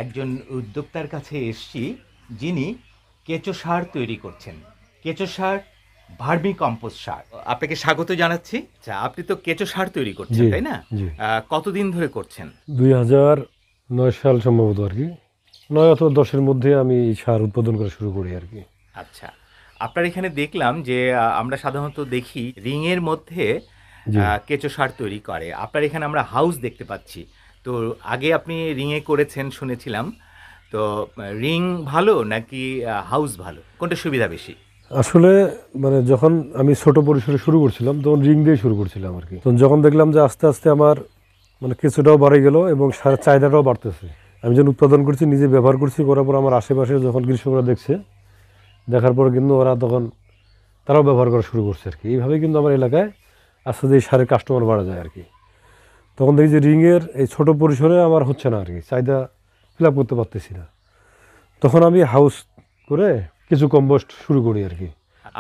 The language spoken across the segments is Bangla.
একজন উদ্যোক্তার কাছে এসেছি যিনি কেঁচো সার তৈরি করছেন। কেঁচো সার ভার্মি কম্পোস্ট সার। আপনাকে স্বাগত জানাচ্ছি। আচ্ছা, আপনি তো কেঁচো সার তৈরি করছেন, জি, তাই না? জি। কতদিন ধরে করছেন? 2009 সাল সম্ভবত আরকি। ৯ অথবা ১০ এর মধ্যে আমি এই সার উৎপাদন করা শুরু করি আরকি। আচ্ছা, আপনার এখানে দেখলাম যে আমরা সাধারণত দেখি রিংয়ের মধ্যে জি। কেঁচো সার তৈরি করে। আপনার এখানে আমরা হাউস দেখতে পাচ্ছি। তো আগে আপনি রিংয়ে করেছেন শুনেছিলাম। তো রিং ভালো নাকি হাউস ভালো? কোনটা সুবিধা বেশি? আসলে মানে যখন আমি ছোট পরিসরে শুরু করছিলাম তখন রিং দিয়ে শুরু করছিলাম আরকি। তো যখন দেখলাম যে আস্তে, আস্তে আমার মানে কেঁচোটাও বেড়ে গেল এবং সারের চাহিদাটাও বাড়তেছে। আমি যখন উৎপাদন করছি, নিজে ব্যবহার করছি, করার পর আমার আশেপাশে যখন কৃষকরা দেখছে, দেখার পর কিন্তু ওরা তখন তারাও ব্যবহার করা শুরু করছে আরকি। এইভাবেই কিন্তু আমার এলাকায় আস্তে, আস্তে এই সারের কাস্টমার বাড়া যায় আরকি। তখন দেখি যে রিংয়ের এই ছোট পরিসরে আমার হচ্ছে না আরকি, চাহিদা ফিল আপ করতে পারতেছি না। তখন আমি হাউস করে কিছু কম্পোস্ট শুরু করি আরকি।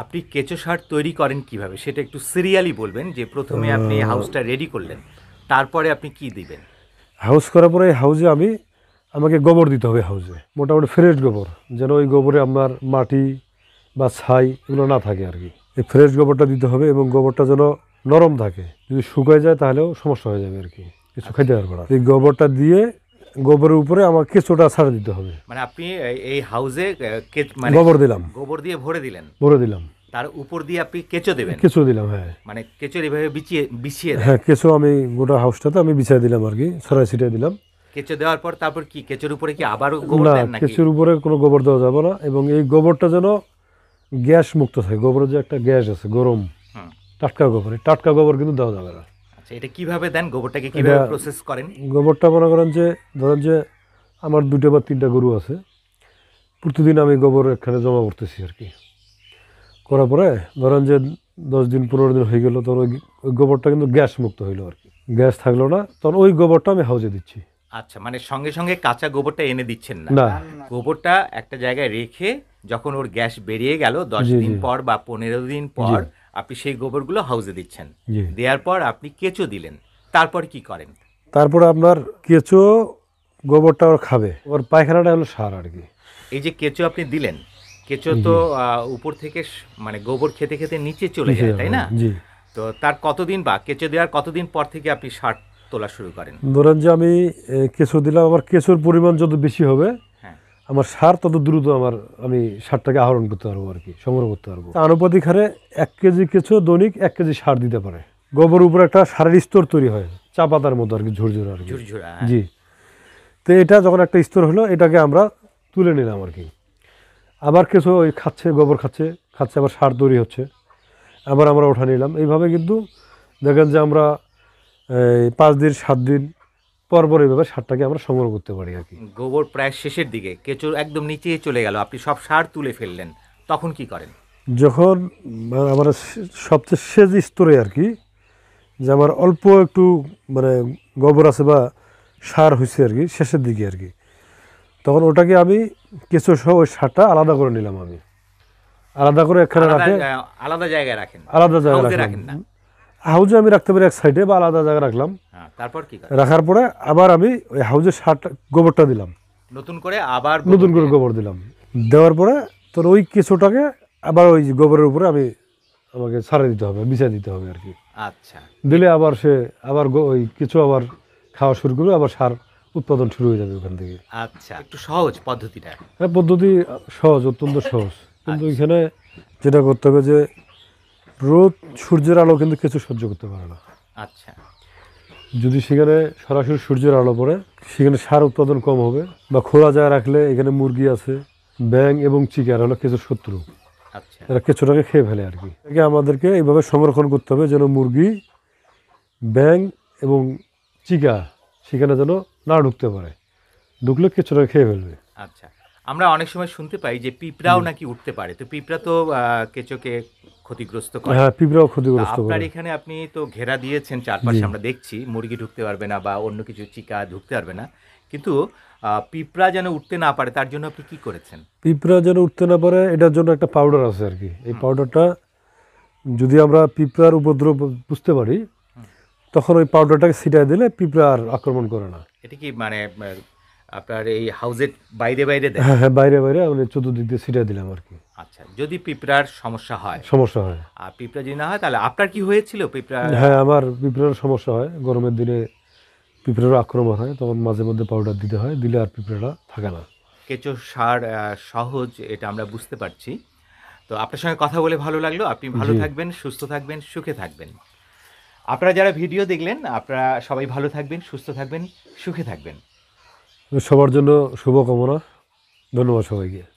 আপনি কেঁচো সার তৈরি করেন কিভাবে সেটা একটু সিরিয়ালি বলবেন, যে প্রথমে আপনি হাউসটা রেডি করলেন, তারপরে আপনি কি দিবেন? হাউস করার পরে হাউসে আমাকে গোবর দিতে হবে হাউসে, মোটামুটি ফ্রেশ গোবর, যেন ওই গোবরে আপনার মাটি বা ছাই এগুলো না থাকে আর কি। এই ফ্রেশ গোবরটা দিতে হবে এবং গোবরটা যেন নরম থাকে, যদি শুকায় যায় তাহলেও সমস্যা হয়ে যাবে আর কি, কিছু খাইতে পারবে না। এই গোবরটা দিয়ে গোবরের উপরে আমার কেঁচোটা ছাড়া দিতে হবে। মানে আপনি এই হাউসে মানে গোবর দিলাম, গোবর দিয়ে ভরে দিলেন, ভরে দিলাম, তার উপর দিয়ে আপনি কেঁচো দেবেন। কেঁচো দিলাম, হ্যাঁ। মানে কেঁচোর এভাবে বিছিয়ে বিছিয়ে দেন। হ্যাঁ, কেঁচো আমি গোটা হাউসটাতে আমি বিছাই দিলাম আর কি, ছড়াই ছিটিয়ে দিলাম। কেঁচো দেওয়ার পর তারপর কি কেঁচোর উপরে কি আবারও গোবর না, দেন নাকি? কেঁচোর উপরে কোনো গোবর দেওয়া যাবে না এবং এই গোবরটা যেন গ্যাস মুক্ত থাকে। গোবরের যে একটা গ্যাস আছে গরম, হুম। টাটকা গোবর, এই টাটকা গোবর কিন্তু দেওয়া যাবে না। আচ্ছা, এটা কিভাবে দেন? গোবরটাকে কিভাবে এটা প্রসেস করেন? গোবরটা মনে করেন যে ধরেন যে আমার 2টা বা 3টা গরু আছে, প্রতিদিন আমি গোবর এখানে জমা করতেছি আর কি। করার পরে ধরেন যে 10 দিন 15 দিন হয়ে গেল, তখন ওই গোবরটা কিন্তু গ্যাস মুক্ত হইলো আর কি, গ্যাস থাকলো না, তখন ওই গোবরটা আমি হাউজে দিচ্ছি। আচ্ছা, মানে সঙ্গে সঙ্গে কাঁচা গোবরটা এনে দিচ্ছেন না? না। গোবরটা একটা জায়গায় রেখে যখন ওর গ্যাস বেরিয়ে গেল 10 জি, দিন জি, পর বা 15 দিন পর আপনি সেই গোবরগুলো হাউসে দিচ্ছেন। জি। দেওয়ার পর আপনি কেঁচো দিলেন, তারপর কি করেন? তারপরে আপনার কেঁচো গোবরটা ওর খাবে, ওর পায়খানাটা হলো সার আর কি। এই যে কেঁচো আপনি দিলেন, কেঁচো জি, তো উপর থেকে মানে গোবর খেতে খেতে নিচে চলে নিচে যায়, যাবে, তাই না? জি। তো তার কতদিন বা কেঁচো দেওয়ার কতদিন পর থেকে আপনি সার তোলা শুরু করেন? ধরেন যে আমি কেঁচো দিলাম, আমার কেঁচোর পরিমাণ যত বেশি হবে হ্যাঁ। আমার সার তত দ্রুত আমি সারটাকে আহরণ করতে পারবো আর কি, সংগ্রহ করতে পারবো। আনুপাতিক হারে 1 কেজি কেঁচো দৈনিক 1 কেজি সার দিতে পারে। গোবরের উপরে একটা সারের স্তর তৈরি হয়, চা পাতার মতো আর কি, ঝুরঝুরে আর কি। ঝুরঝুরা, হ্যাঁ। জি। তো এটা যখন একটা স্তর হলো, এটাকে আমরা তুলে নিলাম আর কি। আবার কেঁচো ওই খাচ্ছে, গোবর খাচ্ছে খাচ্ছে, আবার সার তৈরি হচ্ছে, আবার আমরা ওঠা নিলাম। এইভাবে কিন্তু দেখেন যে আমরা 5 দিন 7 দিন পর পর এইভাবে সারটাকে আমরা সংগ্রহ করতে পারি আর কি। গোবর প্রায় শেষের দিকে, কেঁচো একদম নিচেই চলে গেল, আপনি সব সার তুলে ফেললেন, তখন কি করেন? যখন আমার সবচেয়ে শেষ স্তরে আর কি, যে আমার অল্প একটু মানে গোবর আছে বা সার হয়েছে আর কি, শেষের দিকে আর কি, তখন ওটাকে আমি কেঁচো সহ ওই সারটা আলাদা করে নিলাম। আমি আলাদা করে এখানে আলাদা রাখে, আলাদা জায়গায় রাখেন? আলাদা জায়গায় হাউসে রাখলাম। রাখেন না? হাউজে আমি রাখতে পারি এক সাইডে বা আলাদা জায়গায় রাখলাম। হ্যাঁ, তারপর কি করেন? রাখার পরে আবার আমি ওই হাউজের সারটা গোবরটা দিলাম, নতুন করে আবার নতুন করে গোবর দিলাম। দেওয়ার পরে তোর ওই কেঁচোটাকে আবার ওই গোবরের উপরে আমাকে ছাড়ে দিতে হবে, বিছিয়ে দিতে হবে আর কি। আচ্ছা। দিলে আবার সে আবার ওই কিছু আবার খাওয়া শুরু করবে, আবার সার উৎপাদন শুরু হয়ে যাবে ওখান থেকে। আচ্ছা, একটু সহজ পদ্ধতিটা। হ্যাঁ, পদ্ধতি সহজ, অত্যন্ত সহজ, কিন্তু এখানে যেটা করতে হবে যে রোদ সূর্যের আলো কিন্তু কিছু সহ্য করতে পারে না। আচ্ছা। যদি সেখানে সরাসরি সূর্যের আলো পড়ে, সেখানে সার উৎপাদন কম হবে, বা খোলা জায়গা রাখলে এখানে মুরগি আছে, ব্যাঙ এবং চিকার হলো কেঁচোর শত্রু, আচ্ছা। এরা কেঁচোটাকে খেয়ে ফেলে আর কি। এটাকে আমাদেরকে এইভাবে সংরক্ষণ করতে হবে যেন মুরগি, ব্যাঙ এবং চিকা সেখানে যেন না ঢুকতে পারে, ঢুকলে কেঁচোটাকে খেয়ে ফেলবে। আচ্ছা, আমরা অনেক সময় শুনতে পাই যে পিঁপড়াও নাকি উঠতে পারে, তো পিঁপড়া তো কেঁচোকে ক্ষতিগ্রস্ত করে। হ্যাঁ, পিঁপড়াও তা ক্ষতিগ্রস্ত করে। আপনার এখানে আপনি তো ঘেরা দিয়েছেন জি। চারপাশে, আমরা দেখছি মুরগি ঢুকতে পারবে না বা অন্য কিছু চিকা ঢুকতে পারবে না, কিন্তু পিঁপড়া যেন উঠতে না পারে তার জন্য আপনি কি করেছেন? পিঁপড়া যেন উঠতে না পারে এটার জন্য একটা পাউডার আছে আর কি। এই পাউডারটা যদি আমরা পিঁপড়ার উপদ্রব বুঝতে পারি, তখন ওই পাউডারটাকে ছিটায় দিলে পিঁপড়া আর আক্রমণ করে না। এটা কি মানে আপনার এই হাউজের বাইরে বাইরে দেন? হ্যাঁ হ্যাঁ, বাইরে বাইরে আমি চতুর্দিক দিয়ে ছিটিয়ে দিলাম আর কি। আচ্ছা, যদি পিঁপড়ার সমস্যা হয়, সমস্যা হয়। আর পিঁপড়া যদি না হয়, তাহলে আপনার কি হয়েছিল পিঁপড়া? হ্যাঁ, আমার পিঁপড়ার সমস্যা হয়, গরমের দিনে পিঁপড়ার আক্রমণ হয়, তখন মাঝে মধ্যে পাউডার দিতে হয়, দিলে আর পিঁপড়াটা থাকে না। কেঁচো সার সহজ, এটা আমরা বুঝতে পারছি। তো আপনার সঙ্গে কথা বলে ভালো লাগলো। আপনি ভালো জি। থাকবেন, সুস্থ থাকবেন, সুখে থাকবেন। আপনারা যারা ভিডিও দেখলেন, আপনারা সবাই ভালো থাকবেন, সুস্থ থাকবেন, সুখে থাকবেন। সবার জন্য শুভকামনা। ধন্যবাদ সবাইকে।